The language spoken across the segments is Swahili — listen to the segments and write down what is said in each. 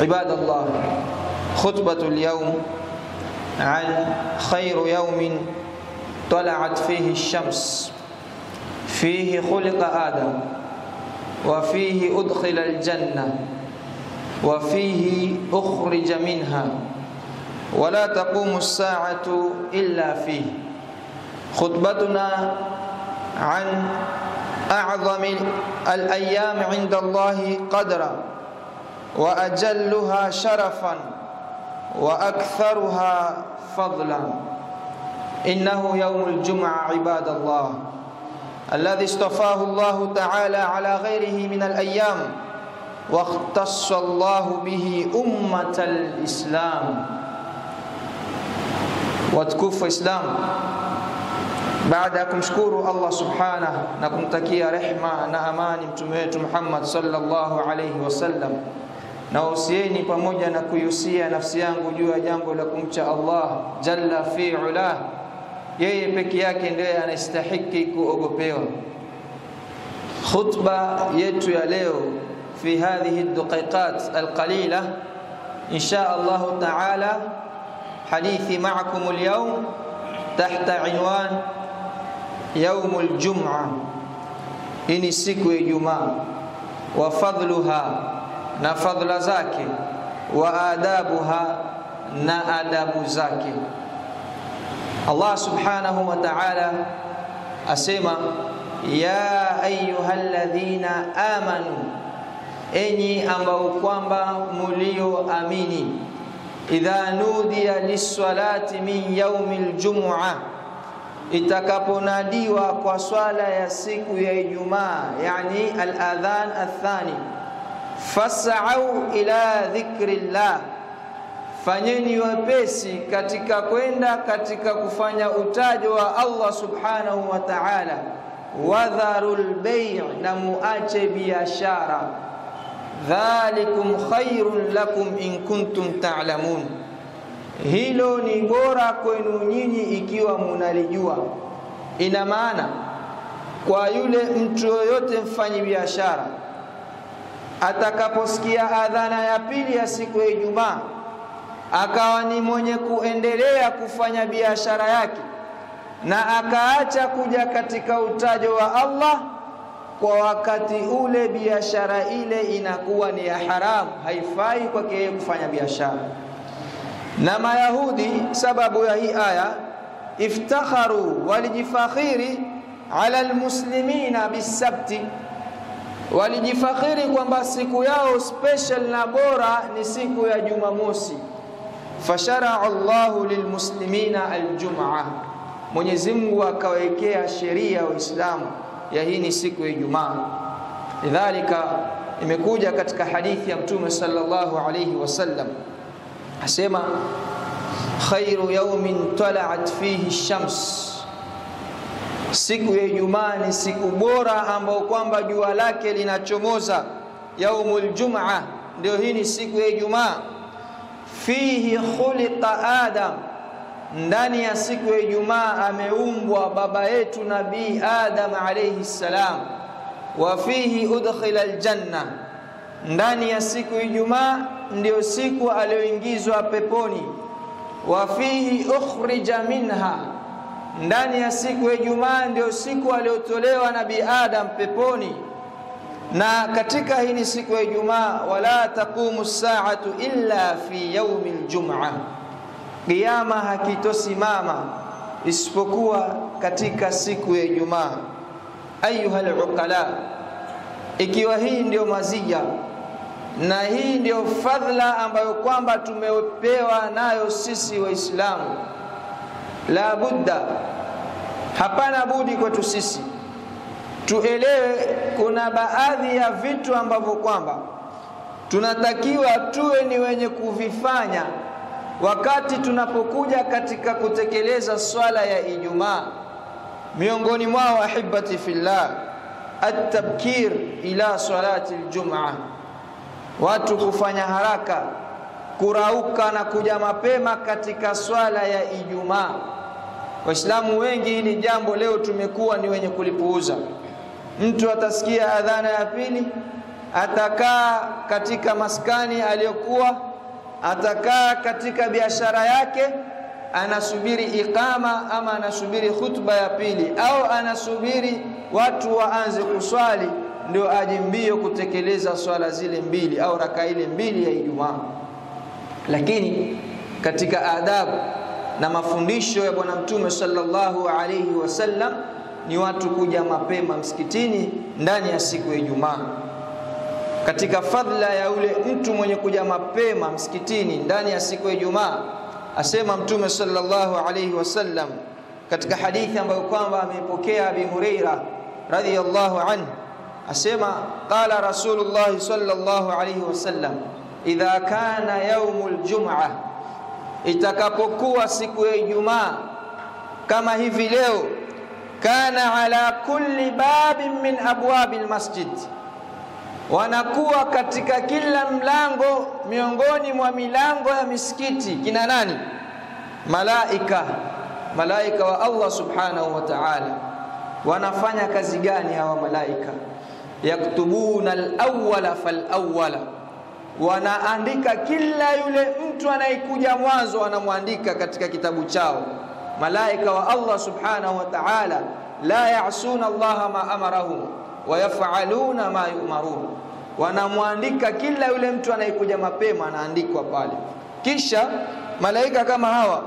عباد الله، خطبة اليوم عن خير يوم طلعت فيه الشمس، فيه خلق آدم، وفيه أدخل الجنة، وفيه أخرج منها، ولا تقوم الساعة إلا فيه. خطبتنا عن أعظم الأيام عند الله قدرا، وأجلها شرفا، وأكثرها فضلا. إنه يوم الجمعة عباد الله، الذي اصطفاه الله تعالى على غيره من الأيام، واختص الله به أمة الإسلام. وتكف إسلام baada ya kumshukuru Allah subhanahu na kumtakia rehma na amani mtume wetu Muhammad sallallahu alayhi wasallam, na usieni pamoja na kuyusia nafsi yangu juu ya jambo la kumcha Allah jalla fi'ala. Yeye peke yake ndiye anastahili kuogopewa. Khutba yetu ya leo fi hadhihi ad-daqiqat al-qalila insha Allah ta'ala, hadithi ma'akum al-yawm tahta unwan يوم الجمعة. إني siku ya Ijumaa, wa fadluha, na fadla zake, wa adabuha, na adabu zake. Allah subhanahu wa ta'ala asema, ya ayyuhalladhina amanu, enyi ambao kwamba mulioamini, idha nudiya lis-salati min yawmil jum'ah, itakaponadiwa kwa swala ya siku ya Ijumaa, yani al-adhan athani, fas'au ila dhikrillah, fanyeni wepesi katika kwenda katika kufanya utajo wa Allah subhanahu wa ta'ala, wadharul bay', na muache biashara, dhalikum khairun lakum in kuntum ta'lamun, hilo ni bora kwenu nyinyi ikiwa munalijua. Ina maana kwa yule mtu yoyote mfanyi biashara atakaposikia adhana ya pili ya siku ya Ijumaa akawa ni mwenye kuendelea kufanya biashara yake na akaacha kuja katika utajo wa Allah, kwa wakati ule biashara ile inakuwa ni ya haram, haifai kwake yeye kufanya biashara. Na Mayahudi sababu ya hii aya iftakharu, walijifakhiri ala almuslimina bisabti, walijifakhiri kwamba siku yao special na bora ni siku ya Jumamosi. Fashara Allahu lilmuslimina aljum'ah, Mwenyezi Mungu akawekea sheria Waislamu ya hii ni siku ya Ijumaa. Lidhalika imekuja katika hadithi ya Mtume sallallahu alayhi wasallam asema, khairu yawmin tala'at fihi ash-shams, siku ya Ijumaa ni siku bora ambao kwamba jua lake linachomoza. Yaumul jum'ah, ndio hii ni siku ya Ijumaa. Fihi khuliqa Adam, ndani ya siku ya Ijumaa ameumbwa baba yetu Nabii Adam alayhi salam. Wa fihi udkhila aljanna, ndani ya siku ya Ijumaa ndio siku aliyoingizwa peponi. Wa fihi ukhrija minha, ndani ya siku ya Ijumaa ndio siku aliyotolewa Nabii Adam peponi. Na katika hii ni siku ya Ijumaa, wala taqumu as-sa'atu illa fi yawmil jum'ah, kiyama hakitosimama isipokuwa katika siku ya Ijumaa. Ayuhal uqala, ikiwa hii ndio mazija na hii ndio fadhila ambayo kwamba tumepewa nayo sisi Waislamu, la budda, hapana budi kwetu sisi tuelewe kuna baadhi ya vitu ambavyo kwamba tunatakiwa tuwe ni wenye kuvifanya wakati tunapokuja katika kutekeleza swala ya Ijumaa. Miongoni mwao ahibati fillah, at-tabkir ila salati al-jum'ah, watu kufanya haraka kurauka na kuja mapema katika swala ya Ijumaa. Waislamu wengi hili jambo leo tumekuwa ni wenye kulipuuza. Mtu atasikia adhana ya pili atakaa katika maskani aliyokuwa, atakaa katika biashara yake, anasubiri iqama ama anasubiri khutba ya pili, au anasubiri watu waanze kuswali ndio aje mbio kutekeleza swala zile mbili au raka ile mbili ya Ijumaa. Lakini katika adabu na mafundisho ya Bwana Mtume sallallahu alayhi wasallam ni watu kuja mapema msikitini ndani ya siku ya Ijumaa. Katika fadhila ya ule mtu mwenye kuja mapema msikitini ndani ya siku ya Ijumaa, asema Mtume sallallahu alayhi wasallam katika hadithi ambayo kwamba ameipokea Abi Huraira radhiyallahu anhu, asema qala Rasulullah sallallahu alayhi wasallam, idha kana yaumul jum'ah, itakapokuwa siku ya Ijumaa kama hivi leo, kana ala kulli babin min abwabil masjid, wanakuwa katika kila mlango miongoni mwa milango ya misikiti kina nani? Malaika wa Allah subhanahu wa ta'ala. Wanafanya kazi gani hawa malaika? Yaktubuna al-awwala fal-awwala, wanaandika kila yule mtu anayekuja mwanzo, anamwandika katika kitabu chao. Malaika wa Allah subhanahu wa ta'ala la ya'suna Allah ma amarahum wa yaf'aluna ma yu'marun, wanamwandika kila yule mtu anayekuja mapema, anaandikwa pale. Kisha malaika kama hawa,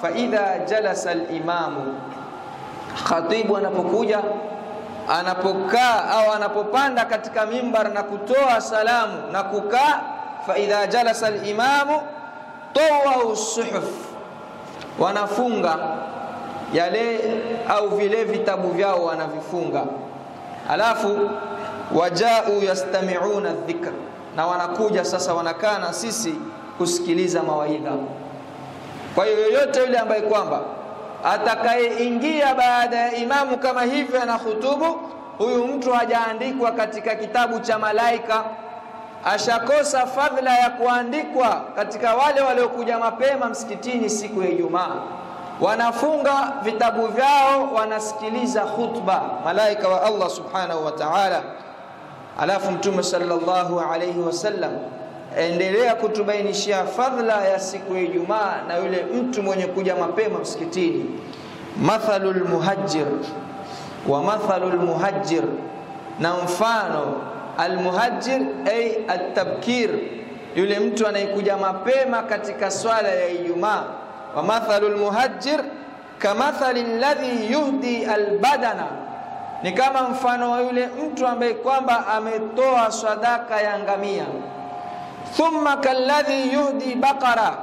fa idha jalasa al-imamu, khatibu anapokuja, anapokaa au anapopanda katika mimbar na kutoa salamu na kukaa, fa idha jalasa al-imamu tawau suhuf, wanafunga yale au vile vitabu vyao wanavifunga. Alafu wajau yastami'una dhikr, na wanakuja sasa wanakaa na sisi kusikiliza mawaidha. Kwa hiyo yoyote yule ambaye kwamba atakayeingia baada ya imamu kama hivyo na khutubu, huyu mtu hajaandikwa katika kitabu cha malaika, ashakosa fadhila ya kuandikwa katika wale waliokuja mapema msikitini siku ya Ijumaa. Wanafunga vitabu vyao, wanasikiliza khutba malaika wa Allah subhanahu wa ta'ala. Alafu Mtume sallallahu alayhi wasallam endelea kutubainishia fadhila ya siku ya Ijumaa na yule mtu mwenye kuja mapema msikitini. Mathalul muhajjir wa mathalul muhajjir, na mfano almuhajjir ay at-tabkir, yule mtu anayekuja mapema katika swala ya Ijumaa. Wa mathalul muhajjir kamathali alladhi yuhdi albadana, ni kama mfano wa yule mtu ambaye kwamba ametoa sadaka ya ngamia. Thumma kalladhi yuhdi baqara,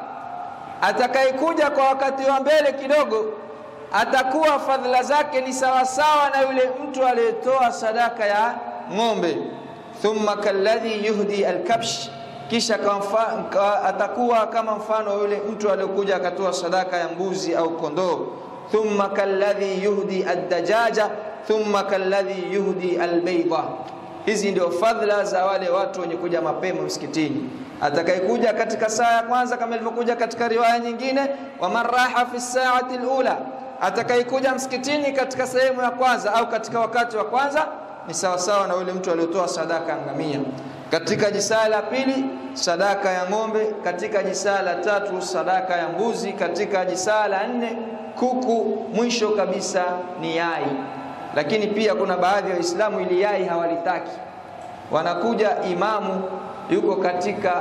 atakayekuja kwa wakati wa mbele kidogo atakuwa fadhila zake ni sawa sawa na yule mtu aliyetoa sadaka ya ng'ombe. Thumma kalladhi yuhdi alkabsh, kisha atakuwa kama mfano yule mtu aliyokuja akatoa sadaka ya mbuzi au kondoo. Thumma kalladhi yuhdi ad-dajaja, thumma kalladhi yuhdi al-bayda. Hizi ndio fadhila za wale watu wenye kuja mapema msikitini. Atakayekuja katika saa ya kwanza kama ilivyokuja katika riwaya nyingine, wa maraha fi saati al-ula, atakayekuja msikitini katika sehemu ya kwanza au katika wakati wa kwanza ni sawa sawa na yule mtu aliyotoa sadaka ya ngamia. Katika jisaa la pili sadaka ya ng'ombe, katika jisaa la tatu sadaka ya mbuzi, katika jisaa la nne kuku, mwisho kabisa ni yai. Lakini pia kuna baadhi ya Waislamu ili yai hawalitaki, wanakuja imamu yuko katika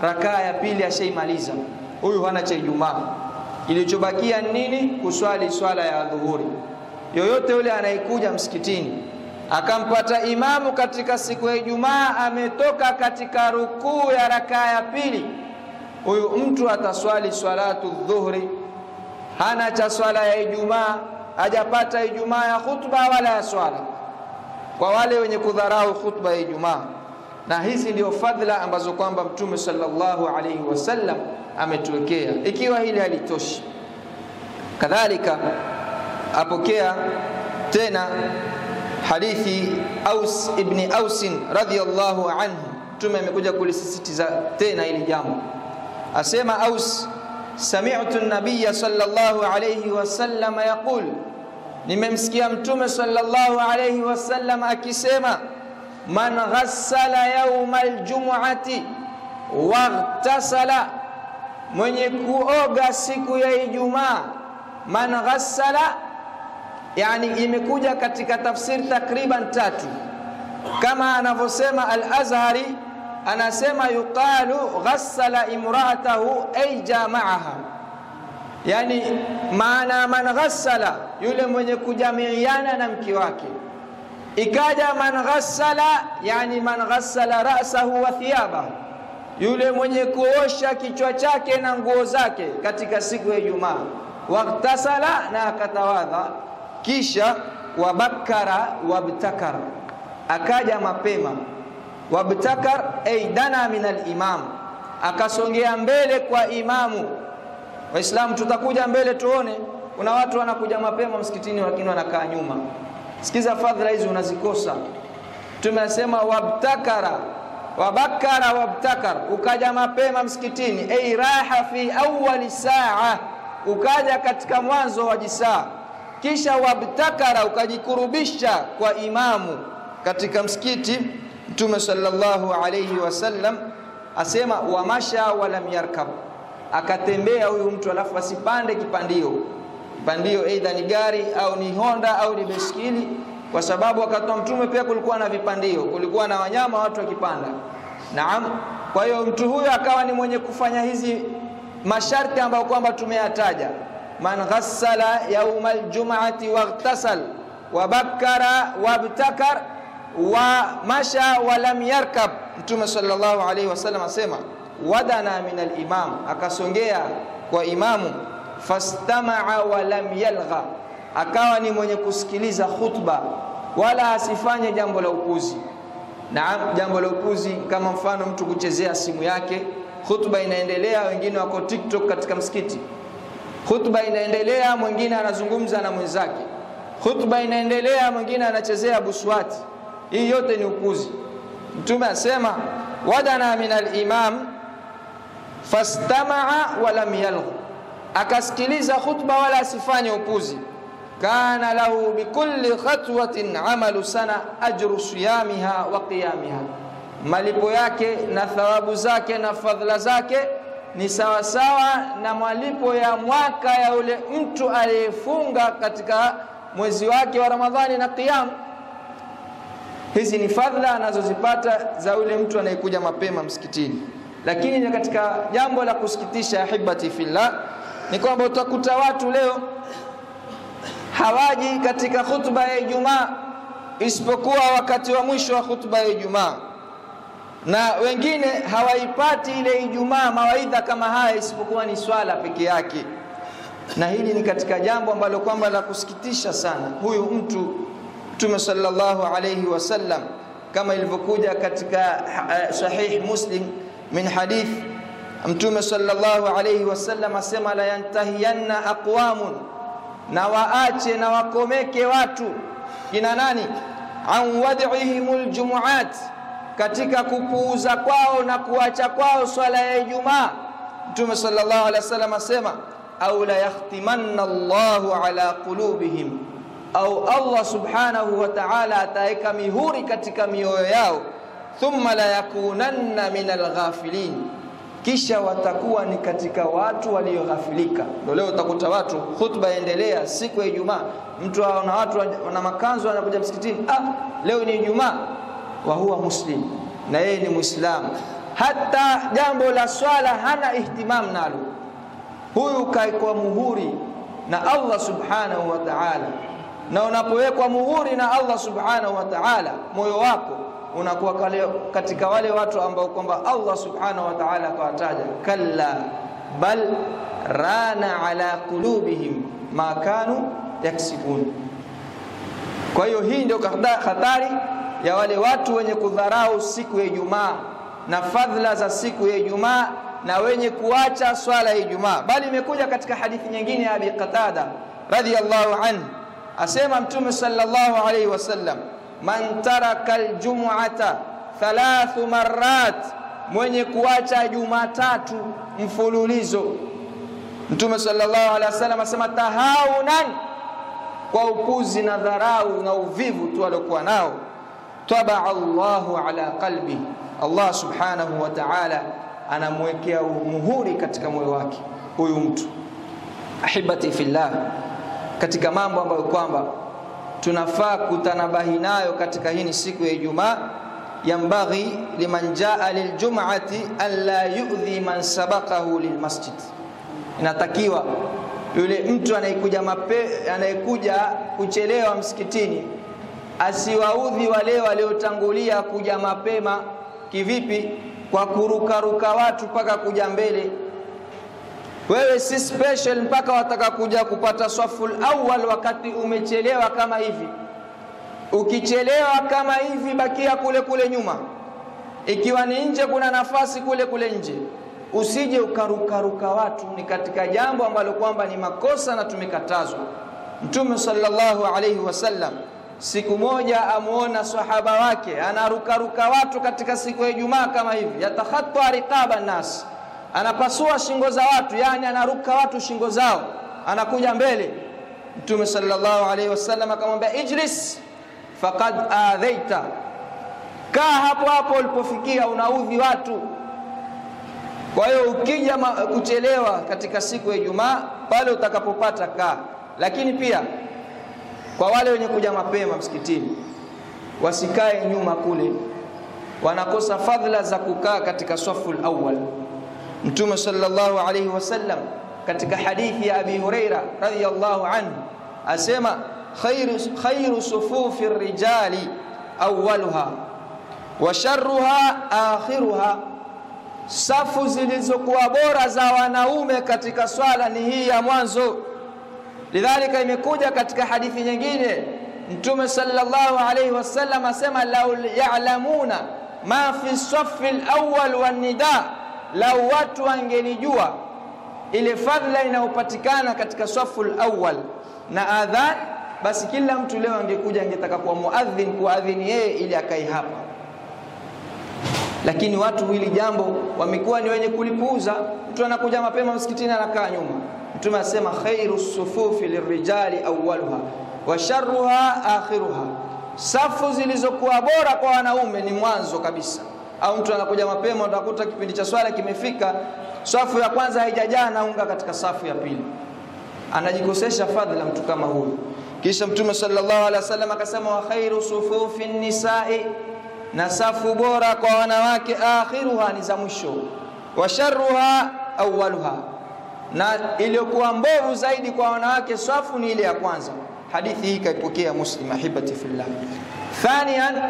rakaa ya pili ashaimaliza, huyu hana cha Ijumaa, ilichobakia nini? Kuswali swala ya dhuhuri. Yoyote yule anayekuja msikitini akampata imamu katika siku ya Ijumaa ametoka katika rukuu ya rakaa ya pili, huyu mtu ataswali swalatu dhuhri, hana cha swala ya Ijumaa, hajapata Ijumaa ya khutba wala ya swala, kwa wale wenye kudharau khutba ya Ijumaa. Na hizi ndio fadhila ambazo kwamba Mtume sallallahu alayhi wasallam ametuwekea. Ikiwa hili halitoshi, kadhalika apokea tena hadithi Aus ibn Aus radhiyallahu anhu. Mtume amekuja kulisisitiza tena hili jambo, asema Aus, sami'tu an-nabiy sallallahu alayhi wasallam yaqul, nimemsikia Mtume sallallahu alayhi wasallam akisema, man ghassala yawmal jumu'ati waghtasala, mwenye kuoga siku ya Ijumaa. Man ghassala yani imekuja katika tafsiri takriban 3, kama anavyosema Al-Azhari, anasema yuqalu ghassala imra'atahu ay jama'aha, yani maana man ghassala yule mwenye kujamiiana na mke wake. Ikaja man ghassala yani man ghassala ra'sahu wa thiyabahu, yule mwenye kuosha kichwa chake na nguo zake katika siku ya Ijumaa. Waghtasala, na akatawadha. Kisha wabakara wabtakar, akaja mapema. Wabtakar ay dana min al-imam, akasongea mbele kwa imamu. Waislamu tutakuja mbele tuone, kuna watu wanakuja mapema msikitini lakini wanakaa nyuma. Sikiza fadhila hizi unazikosa. Tumesema wabtakara, wabakara wabtakar, ukaja mapema msikitini, ay raha fi awwal saa, ukaja katika mwanzo wa jisaa. Kisha wabtakara, ukajikurubisha kwa imamu katika msikiti. Mtume sallallahu alayhi wasallam asema wamasha walam yarkab, akatembea huyu mtu alafu asipande kipandio aidha ni gari au ni Honda au ni baiskeli, kwa sababu wakati wa Mtume pia kulikuwa na vipandio, kulikuwa na wanyama watu wakipanda. Naam. Kwa hiyo mtu huyu akawa ni mwenye kufanya hizi masharti ambayo kwamba tumeyataja: man ghassala yawmal jum'ati waghtasal wabakkara wabtakar wa masha wa lam yarkab. Mtume sallallahu alayhi wasallam asema wadana min al-imam, akasongea kwa imamu. Fastama'a wa lam yalgha, akawa ni mwenye kusikiliza khutba wala asifanye jambo la upuzi. Naam, jambo la upuzi kama mfano mtu kuchezea simu yake, khutba inaendelea, wengine wako TikTok katika msikiti. Khutba inaendelea, mwingine anazungumza na mwenzake. Khutba inaendelea, mwingine anachezea buswati. Hii yote ni upuzi. Mtume asema wadana min al-imam fastama'a wa lam yalgha, akasikiliza khutba wala asifanye upuzi. Kana lahu bikulli khatwatin amalu sana ajru siyamiha wa qiyamiha, malipo yake na thawabu zake na fadhila zake ni sawa sawa na malipo ya mwaka ya ule mtu aliyefunga katika mwezi wake wa Ramadhani na qiyam. Hizi ni fadhila anazozipata za ule mtu anayekuja mapema msikitini. Lakini katika jambo la kusikitisha, ahibati fillah, ni kwamba utakuta watu leo hawaji katika khutba ya Ijumaa isipokuwa wakati wa mwisho wa khutba ya Ijumaa, na wengine hawaipati ile Ijumaa mawaidha kama haya isipokuwa ni swala peke yake. Na hili ni katika jambo ambalo kwamba la kusikitisha sana. Huyu mtu Mtume sallallahu alayhi wasallam kama ilivyokuja katika sahih Muslim min hadith, Mtume sallallahu alayhi wasallam asema la yantahiyanna aqwamun, na waache na wakomeke watu. Kina nani? An wad'ihimul jumu'at, katika kupuuza kwao na kuacha kwao swala ya Ijumaa. Mtume sallallahu alayhi wasallam asema au la yahtimanna Allahu ala qulubihim, au Allah subhanahu wa ta'ala ataeka mihuri katika mioyo yao. Thumma la yakunanna minal ghafilin, kisha watakuwa ni katika watu walioghafilika. Ndio leo utakuta watu khutba endelea siku ya Ijumaa, mtu ana watu wana makanzu anakuja msikitini, leo ni Ijumaa, wa huwa muslim, na yeye ni Muislamu, hata jambo la swala hana ihtimam nalo. Huyu kaikwa muhuri na Allah subhanahu wa ta'ala, na unapowekwa muhuri na Allah subhanahu wa ta'ala, moyo wako unakuwa katika wale watu ambao kwamba Allah subhanahu wa ta'ala kawataja, kalla bal rana ala qulubihim ma kanu yaksibun. Kwa hiyo hii ndio hatari ya wale watu wenye kudharau siku ya Ijumaa na fadhila za siku ya Ijumaa, na wenye kuacha swala ya Ijumaa. Bali imekuja katika hadithi nyingine ya Abi Qatada radhiyallahu anhu, asema Mtume sallallahu alayhi wasallam man taraka aljum'ata 3 marrat, mwenye kuacha Jumatatu mfululizo. Mtume sallallahu alaihi wasallam asema tahawunan, kwa upuzi na dharau na uvivu tu waliokuwa nao. tabaa Allahu ala qalbi, Allah subhanahu wa ta'ala anamwekea muhuri katika moyo wake huyu mtu. Ahibati fillah, katika mambo ambayo kwamba tunafaa kutanabahi nayo katika hii siku ya Ijumaa, yambaghi liman jaa liljum'ati alla yu'dhi man sabaqahu lilmasjid. Inatakiwa yule mtu anayekuja kuchelewa msikitini asiwaudhi wale waliotangulia kuja mapema. Kivipi? Kwa kurukaruka watu mpaka kuja mbele. Wewe si special mpaka wataka kuja kupata saful awwal wakati umechelewa kama hivi. Ukichelewa kama hivi, bakia kule kule nyuma. Ikiwa ni nje kuna nafasi kule kule nje. Usije ukarukaruka watu, ni katika jambo ambalo kwamba ni makosa na tumekatazwa. Mtume sallallahu alayhi wasallam siku moja amuona sahaba wake anarukaruka watu katika siku ya Ijumaa kama hivi, yatakhatta riqaba nas, anapasua shingo za watu, yani anaruka watu shingo zao, anakuja mbele. Mtume sallallahu alayhi wasallam akamwambia ijlis faqad adhaita, kaa hapo hapo ulipofikia, unaudhi watu. Kwa hiyo ukija kuchelewa katika siku ya Ijumaa, pale utakapopata kaa. Lakini pia kwa wale wenye kuja mapema msikitini, wasikae nyuma kule, wanakosa fadhila za kukaa katika saful awwal. Mtume sallallahu alayhi wasallam katika hadithi ya Abi Huraira radhiyallahu anhu asema khairu sufufi rijali awwaluha wa sharruha akhiruha, safu zilizokuwa bora za wanaume katika swala ni hii ya mwanzo. Lidhalika imekuja katika hadithi nyingine Mtume sallallahu alayhi wasallam asema law ya'lamuna ma fi safi al-awwal wan nida, law watu wangelijua ile fadhila inayopatikana katika safu al-awwal na adhan, basi kila mtu leo angekuja angetaka kuwa muadhin, kuadhini yeye ili akai hapa. Lakini watu hili jambo wamekuwa ni wenye kulipuuza. Mtu anakuja mapema msikitini anakaa nyuma. Mtume asema khairu sufufi lirijali awwaluha wa sharruha akhiruha, safu zilizokuwa bora kwa wanaume ni mwanzo kabisa. Au mtu anakuja mapema, utakuta kipindi cha swala kimefika, safu ya kwanza haijajaa, naunga katika safu ya pili, anajikosesha fadhila mtu kama huyu. Kisha Mtume sallallahu alaihi wasallam akasema wa khairu sufufi nisai, na safu bora kwa wanawake akhiruha, ni za mwisho, wa sharruha awwaluha, na iliyokuwa mbovu zaidi kwa wanawake safu ni ile ya kwanza. Hadithi hii kaipokea Muslim. Ahibati fillah, thaniyan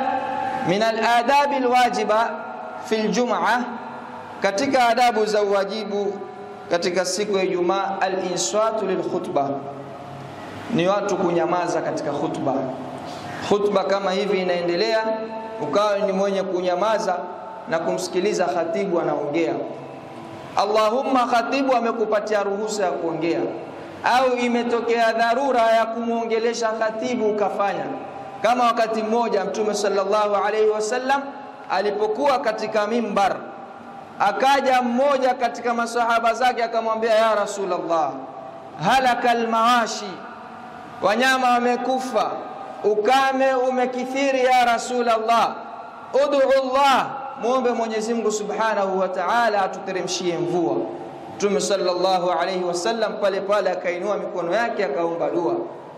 min al-adab al-wajiba fi al-jum'ah, katika adabu za wajibu katika siku ya Ijumaa, al-insatu lil-khutbah, ni watu kunyamaza katika khutba. Khutba kama hivi inaendelea, ukawa ni mwenye kunyamaza na kumsikiliza khatibu anaongea. Allahumma khatibu amekupatia ruhusa ya kuongea, au imetokea dharura ya kumuongelesha khatibu ukafanya. Kama wakati mmoja Mtume sallallahu alayhi wasallam alipokuwa katika mimbar, akaja mmoja katika masahaba zake akamwambia, ya Rasulullah, halakal mawashi, wanyama wamekufa, ukame umekithiri ya Rasulullah, ud'u Allah, muombe Mwenyezi Mungu Subhanahu wa Ta'ala atuteremshie mvua. Mtume sallallahu alayhi wasallam pale pale akainua mikono yake akaomba dua.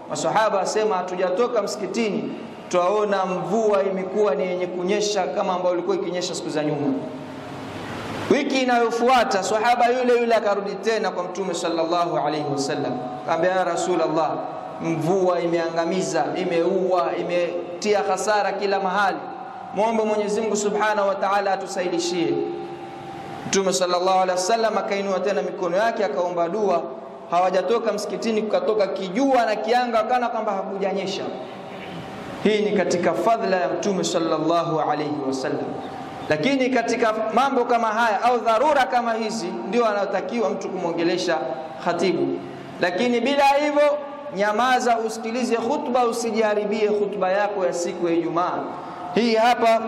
Masahaba asema hatujatoka msikitini tuaona mvua imekuwa ni yenye kunyesha kama ambayo ilikuwa ikinyesha siku za nyuma. Wiki inayofuata sahaba yule akarudi tena kwa Mtume sallallahu alayhi wasallam, akamwambia, ya Rasulullah, mvua imeangamiza, imeua, imetia hasara kila mahali, muombe Mwenyezi Mungu Subhanahu wa Ta'ala atusaidishie. Mtume sallallahu alaihi wasallam akainua tena mikono yake akaomba dua. Hawajatoka msikitini, kukatoka kijua na kianga, kana kwamba hakujanyesha. Hii ni katika fadhila ya Mtume sallallahu alaihi wasallam. Lakini katika mambo kama haya au dharura kama hizi ndio anatakiwa mtu kumwongelesha khatibu. Lakini bila hivyo, nyamaza, usikilize khutba, usijiharibie khutba yako ya siku ya Ijumaa. Hii hapa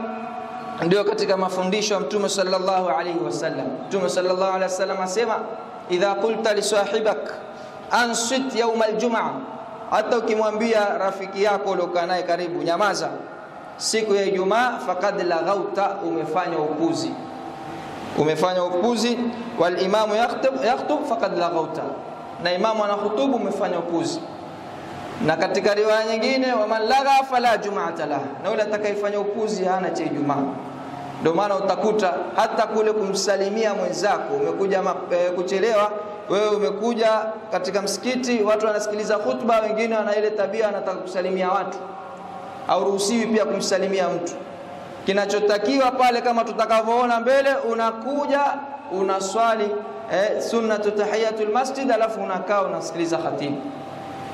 ndio katika mafundisho ya Mtume sallallahu alayhi wasallam. Mtume sallallahu alayhi wasallam asema, idha qulta li sahibak ansit yawm al-jum'ah, hata ukimwambia rafiki yako uliokaa naye karibu, nyamaza, siku ya Ijumaa, faqad laghauta, umefanya upuzi. Wal imamu yakhutub faqad laghauta, na imamu anahutubu, umefanya upuzi. Na katika riwaya nyingine, wa man lagha fala jum'ata lah, na yule atakayefanya upuzi hana cha Ijumaa. Ndio maana utakuta hata kule kumsalimia mwenzako, umekuja kuchelewa, wewe umekuja katika msikiti, watu wanasikiliza khutba, wengine wana ile tabia wanataka kusalimia watu, au ruhusiwi pia kumsalimia mtu. Kinachotakiwa pale, kama tutakavyoona mbele, unakuja unaswali sunnatu tahiyatul masjid, alafu unakaa unasikiliza khatibu.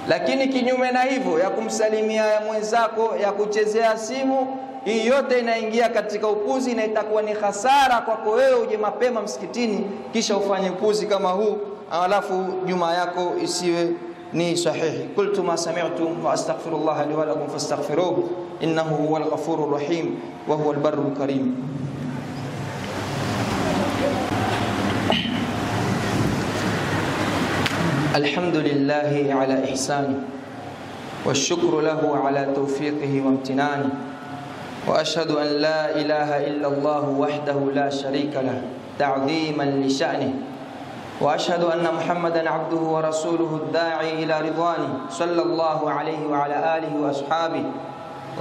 Lakini kinyume na hivyo, ya kumsalimia ya mwenzako, ya kuchezea simu, hii yote inaingia katika upuzi, na itakuwa ni hasara kwako wewe uje mapema msikitini kisha ufanye upuzi kama huu, alafu juma yako isiwe ni sahihi. Qultu ma sami'tum wa astaghfirullah li wa lakum fastaghfiruhu innahu huwal ghafurur rahim wa huwal barrul karim. Alhamdulillahi ala ihsani والشكر له على توفيقه وامتنانه وأشهد أن لا إله إلا الله وحده لا شريك له تعظيما لشأنه وأشهد أن محمدا عبده ورسوله الداعي إلى رضوانه صلى الله عليه وعلى آله وأصحابه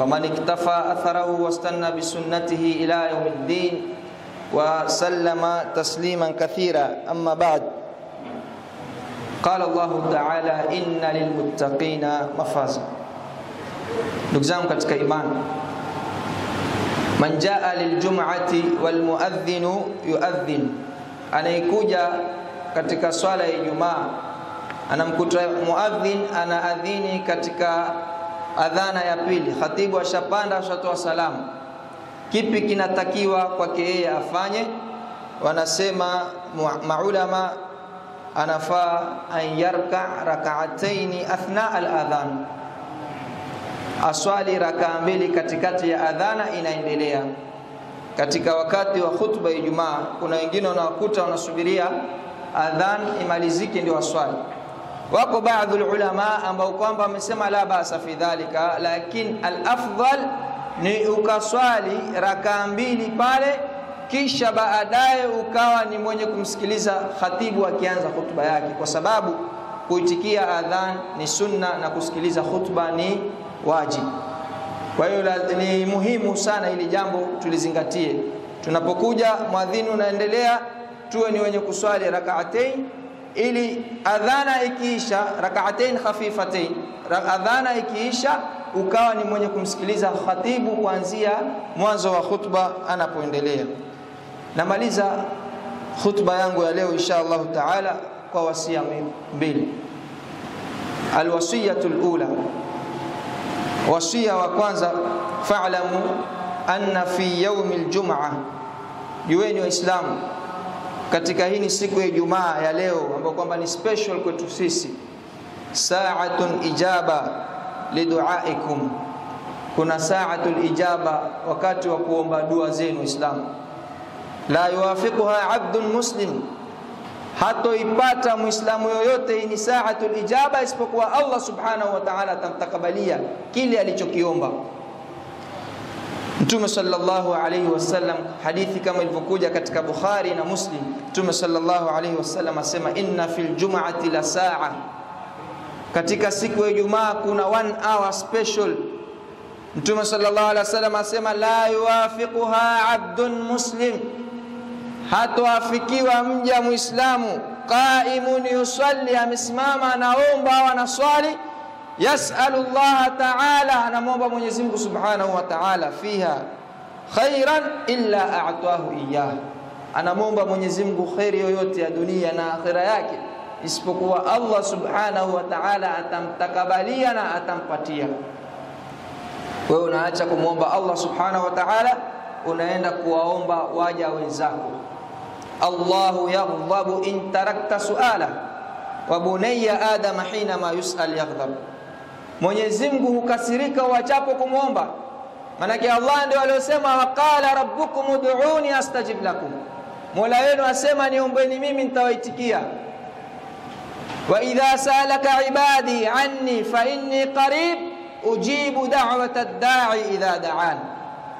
ومن اكتفى أثره واستنى بسنته إلى يوم الدين وسلم تسليما كثيرا. أما بعد، قال الله تعالى إن للمتقين مفازا. ndugu zangu katika imani, man jaa liljum'ati walmuadhdhinu yuadhdhin, anayekuja katika swala ya Ijumaa anamkuta muadhdhin anaadhini katika adhana ya pili, khatibu ashapanda, ashatoa salamu. Kipi kinatakiwa kwake yeye afanye? Wanasema maulama, anafaa an yarka rak'ataini athna al-adhan, aswali rakaa mbili katikati ya adhana inaendelea. Katika wakati wa khutba ya Ijumaa, kuna wengine wanakuta wanasubiria adhan imalizike ndio waswali. Wako baadhi ulama ambao kwamba wamesema la basa fi dhalika, lakini al-afdal ni ukaswali rakaa mbili pale, kisha baadaye ukawa ni mwenye kumsikiliza khatibu akianza khutba yake, kwa sababu kuitikia adhan ni sunna na kusikiliza khutba ni wajib. Kwa hiyo ni muhimu sana ili jambo tulizingatie. Tunapokuja muadhini unaendelea, tuwe ni wenye kuswali rak'atayn, ili adhana ikiisha, rak'atayn khafifatayn, adhana ikiisha ukawa ni mwenye kumsikiliza khatibu kuanzia mwanzo wa khutba anapoendelea. Namaliza khutba yangu ya leo insha Allah taala kwa wasia mbili. Alwasiyatul ula, wasia wa kwanza, fa'lamu anna fi yawmil jum'ah, jueni waislamu, katika hii ni siku ya Ijumaa ya leo ambayo kwamba ni special kwetu sisi, sa'atun ijaba lidu'aikum, kuna sa'atul ijaba, wakati wa kuomba dua zenu waislamu. La yuwafiquha abdun muslim, hatoipata muislamu yoyote hii ni sa'atul ijaba isipokuwa Allah subhanahu wa ta'ala atamtakabalia kile alichokiomba. Mtume sallallahu alayhi wasallam, hadithi kama ilivyokuja katika Bukhari na Muslim, Mtume sallallahu alayhi wasallam asema inna fil jum'ati la sa'a, katika siku ya Ijumaa kuna 1 hour special. Mtume sallallahu alayhi wasallam asema la yuwafiquha abdun muslim, hatoafikiwa mja muislamu, qaimun yusalli, amesimama anaomba au anaswali, yas'alu Allah ta'ala, anamwomba Mwenyezi Mungu subhanahu wa ta'ala, fiha khairan illa a'tahu iyyah, anamwomba Mwenyezi Mungu khairi yoyote ya dunia na akhira yake isipokuwa Allah subhanahu wa ta'ala atamtakabalia na atampatia. Wewe unaacha kumwomba Allah subhanahu wa ta'ala, unaenda kuwaomba waja wenzako. Allahu yaghdhabu in tarakta su'ala wa bunayya adam hina ma yus'al yaghdhab, Mwenyezi Mungu hukasirika uachapo kumwomba. Manake Allah ndio aliyosema waqala rabbukum ud'uni astajib lakum, Mola wenu asema niombeni mimi nitawaitikia. Wa idha salaka ibadi anni fa inni qarib ujibu da'wata ad-da'i idha da'an.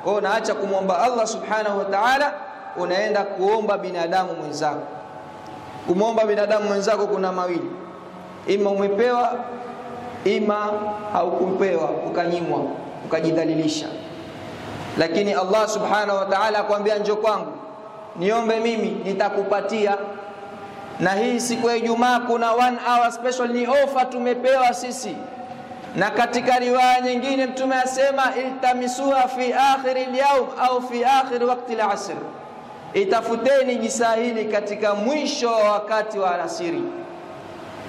Unaacha kumwomba Allah subhanahu wa ta'ala, unaenda kuomba binadamu mwenzako. Kumwomba binadamu mwenzako kuna mawili, ima umepewa, ima haukupewa, ukanyimwa, ukajidhalilisha. Lakini Allah subhanahu wa ta'ala akwambia njoo kwangu, niombe mimi, nitakupatia. Na hii siku ya Ijumaa kuna 1 hour special, ni offer tumepewa sisi. Na katika riwaya nyingine Mtume asema iltamisuha fi akhir al-yawm au fi akhir waqti al-asr, itafuteni jisaa hili katika mwisho wa wakati wa alasiri.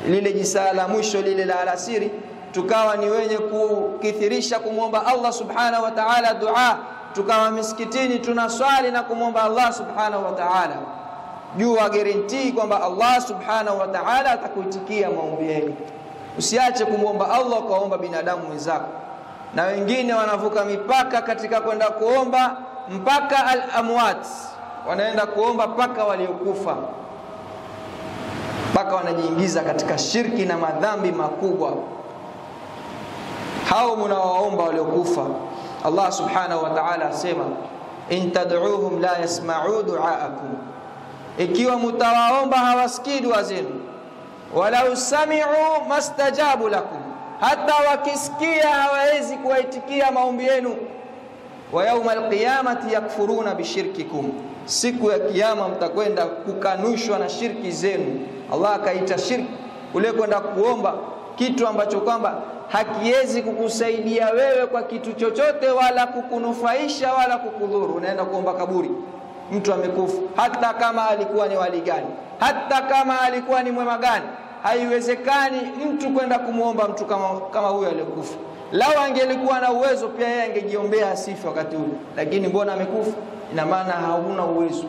Lile jisaa la mwisho lile la alasiri, tukawa ni wenye kukithirisha kumwomba Allah subhanahu wa ta'ala dua, tukawa misikitini tunaswali na kumwomba Allah subhanahu wa ta'ala. Jua guarantee kwamba Allah subhanahu wa ta'ala atakuitikia maombi yenu. Usiache kumwomba Allah kuomba binadamu wenzako. Na wengine wanavuka mipaka katika kwenda kuomba mpaka al-amwat, wanaenda kuomba mpaka waliokufa, mpaka wanajiingiza katika shirki na madhambi makubwa. Hao mnawaomba waliokufa, Allah subhanahu wa ta'ala asema in tad'uuhum la yasma'u du'aakum, ikiwa mtawaomba hawasikii dua zenu. Walau sami'u mastajabu lakum, hata wakisikia hawawezi kuwaitikia maombi yenu. Wa yawmal qiyamati yakfuruna bishirkikum, siku ya kiyama mtakwenda kukanushwa na shirki zenu. Allah akaita shirki ule kwenda kuomba kitu ambacho kwamba hakiwezi kukusaidia wewe kwa kitu chochote, wala kukunufaisha wala kukudhuru. Unaenda kuomba kaburi, mtu amekufa, hata kama alikuwa ni wali gani, hata kama alikuwa ni mwema gani, haiwezekani mtu kwenda kumuomba mtu kama huyo aliyekufa. Lao angelikuwa na uwezo pia yeye angejiombea asife wakati ule, lakini mbona amekufa? Ina maana hauna uwezo.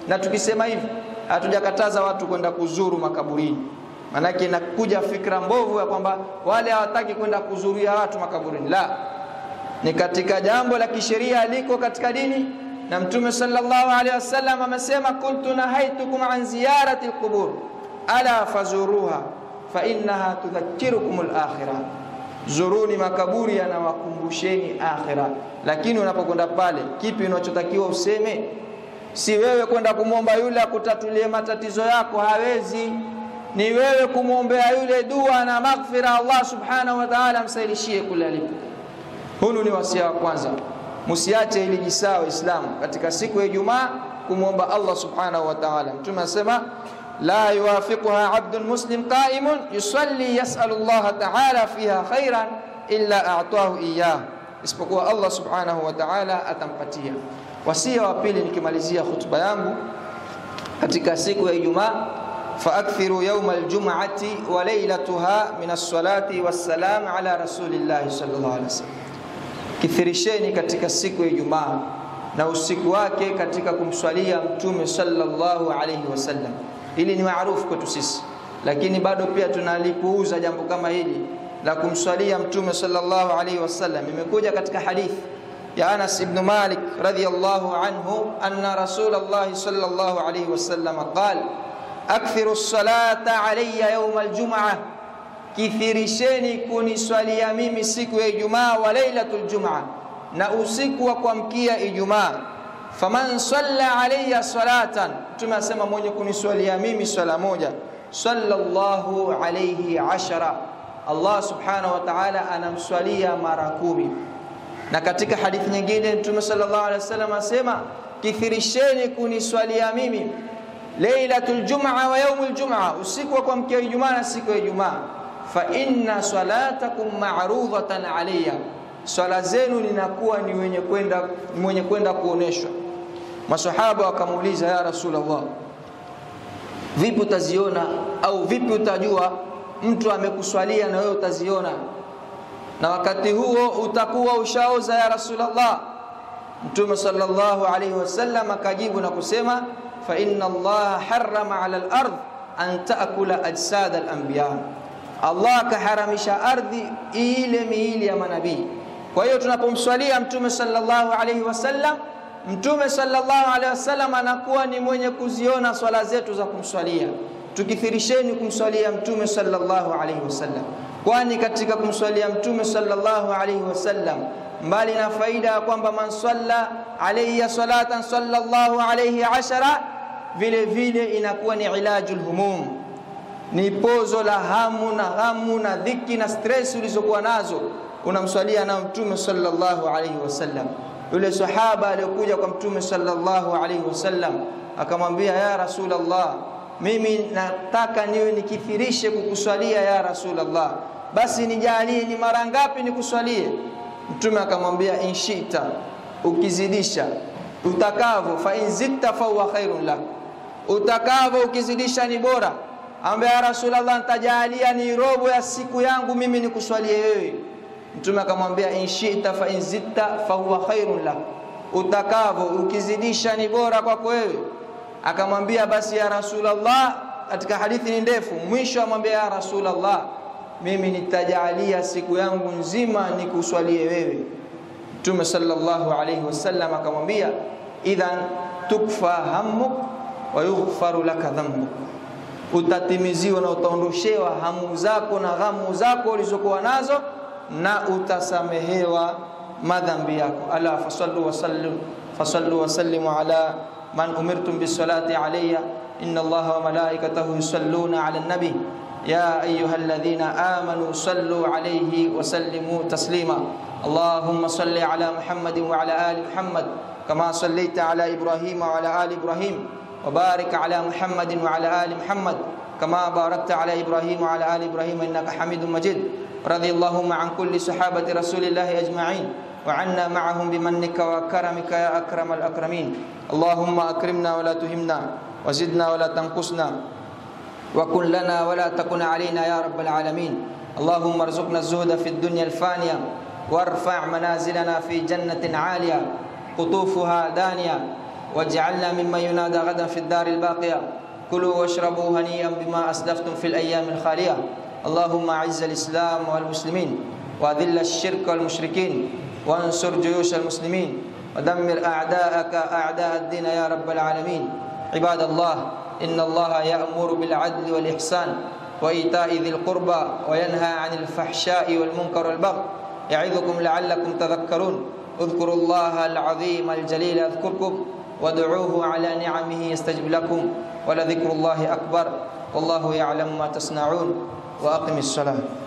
Na tukisema hivi hatujakataza watu kwenda kuzuru makaburini, manake inakuja fikra mbovu ya kwamba wale hawataki kwenda kuzuria watu makaburini. La, ni katika jambo la kisheria liko katika dini. Na Mtume sallallahu alaihi wasallam amesema kuntu nahaitukum an ziyarati alqubur ala fazuruha fa innaha tudhakkirukum alakhirah, zuruni makaburi yanawakumbusheni akhirah. Lakini unapokwenda pale, kipi unachotakiwa useme? Si wewe kwenda kumwomba yule akutatulie matatizo yako, hawezi. Ni wewe kumwombea yule dua na maghfira, Allah subhanahu wa ta'ala amsaidishie kule alipo. Hunu ni wasia wa kwanza. Msiache ili jisaa Waislamu katika siku ya Ijumaa kumwomba Allah subhanahu wa ta'ala. Mtume anasema la yuwafiquha 'abdun muslim qa'imun yusalli yas'alu Allah ta'ala fiha khairan illa a'tahu iyyah, isipokuwa Allah subhanahu wa ta'ala atampatia. Wasia wa pili nikimalizia hutuba yangu katika siku ya Ijumaa, faakthiru yawm aljum'ati wa laylatuha min as-salati was-salam ala rasulillah sallallahu alaihi wasallam, kithirisheni katika siku ya Ijumaa na usiku wake katika kumswalia Mtume sallallahu alaihi wasallam. Hili ni maarufu kwetu sisi, lakini bado pia tunalipuuza jambo kama hili la kumswalia Mtume sallallahu alaihi wasallam. Imekuja katika hadithi ya Anas ibn Malik radhiyallahu anhu anna Rasulullah sallallahu alaihi wasallam qala akthiru as-salata alayya yawm al-jum'ah, kithirisheni kuniswalia mimi siku ya Ijumaa, wa lailatul jum'ah, na usiku wa kuamkia Ijumaa. Faman salla alayya salatan, tunasema mwenye kuniswalia mimi swala moja, sallallahu alayhi 10, Allah subhanahu wa ta'ala anamswalia mara 10. Na katika hadithi nyingine Mtume sallallahu alayhi wasallam asema kithirisheni kuniswalia mimi lailatul jum'a wa yawmul jum'a, usiku wa kuamkia Ijumaa na siku ya Ijumaa. Fa inna salatakum ma'rudatan alayya, swala zenu ninakuwa ni mwenye kwenda kuoneshwa. Masahaba wakamuuliza, ya Rasulullah, vipi utaziona au vipi utajua mtu amekuswalia na wewe utaziona, na wakati huo utakuwa ushaoza ya Rasulullah? Mtume sallallahu alayhi wasallam akajibu na kusema fa inna Allah harrama ala al-ard an ta'kula ajsad al-anbiya, Allah kaharamisha ardhi ile miili ya manabii. Kwa hiyo tunapomswalia Mtume sallallahu alayhi wasallam, Mtume sallallahu alayhi wasallam anakuwa ni mwenye kuziona swala zetu za kumswalia. Tukithirisheni kumswalia Mtume sallallahu alayhi wasallam. kwani katika kumswalia mtume sallallahu alayhi wasallam, mbali na faida ya kwamba man salla alayhi salatan sallallahu alayhi ashara, vile vile inakuwa ni ilajul humum, ni pozo la hamu na ghamu na dhiki na stress ulizokuwa nazo, unamswalia na mtume sallallahu alayhi wasallam. Yule sahaba aliyokuja kwa mtume sallallahu alayhi wasallam akamwambia, ya Rasulullah, mimi nataka niwe nikithirishe kukuswalia ya Rasulullah, basi nijalie ni mara ngapi nikuswalie? Mtume akamwambia, inshita, ukizidisha, utakavyo, fa inzidta fa huwa khairun lak, utakavyo ukizidisha ni bora. Ambaye ya Rasulullah, nitajalia ni robo ya siku yangu mimi nikuswalie wewe. Mtume akamwambia, inshita fa inzidta fa huwa khairun lak, utakavyo ukizidisha ni bora kwako wewe. Akamwambia, basi ya Rasulullah, katika hadithi ni ndefu, mwisho amwambia, ya Rasulullah, mimi nitajalia siku yangu nzima nikuswalie wewe. Mtume sallallahu alayhi wasallam akamwambia, idhan tukfa hammuk wa yughfaru laka dhanbuk, utatimiziwa na utaondoshewa hamu zako na ghamu zako ulizokuwa nazo, na utasamehewa madhambi yako. Ala fasallu wa sallimu ala man umirtum bis-salati alayya inna Allaha wa malaikatahu yusalluna ala an-nabi ya ayyuhalladhina amanu sallu alayhi wa sallimu taslima. Allahumma salli ala Muhammadin wa ala ali Muhammad kama sallaita ala Ibrahim wa ala ali Ibrahim, wa barik ala Muhammadin wa ala ali Muhammad kama barakta ala Ibrahim wa ala ali Ibrahim innaka Hamidum Majid. Radiyallahu an kulli sahabati Rasulillahi ajma'in wa 'anna ma'ahum bimannika wa karamika ya akramal akramin. Allahumma akrimna wa la tuhimna wa zidna wa la tanqusna wa kun lana wa la takun alayna ya rabbal alamin. Allahumma arzuqna az-zuhda fi ad-dunya al-faniya warfa' manazilana fi jannatin 'aliya qutufuha daniya waj'alna mimman yunada ghadan fi ad-dar al-baqiya. Kulu washrabu haniyan bima aslaftum fi al-ayyam al-khaliya. Allahumma a'izz al-islam wal muslimin wa adhill ash-shirka wal mushrikin wansur juyush al-muslimin ودمر أعداءك أعداء الدين يا رب العالمين. عباد الله، إن الله يأمر بالعدل والإحسان وإيتاء ذي القربى وينهى عن الفحشاء والمنكر والبغي يعظكم لعلكم تذكرون. اذكروا الله العظيم الجليل يذكركم وادعوه على نعمه يستجب لكم ولذكر الله أكبر والله يعلم ما تصنعون. وأقم الصلاة.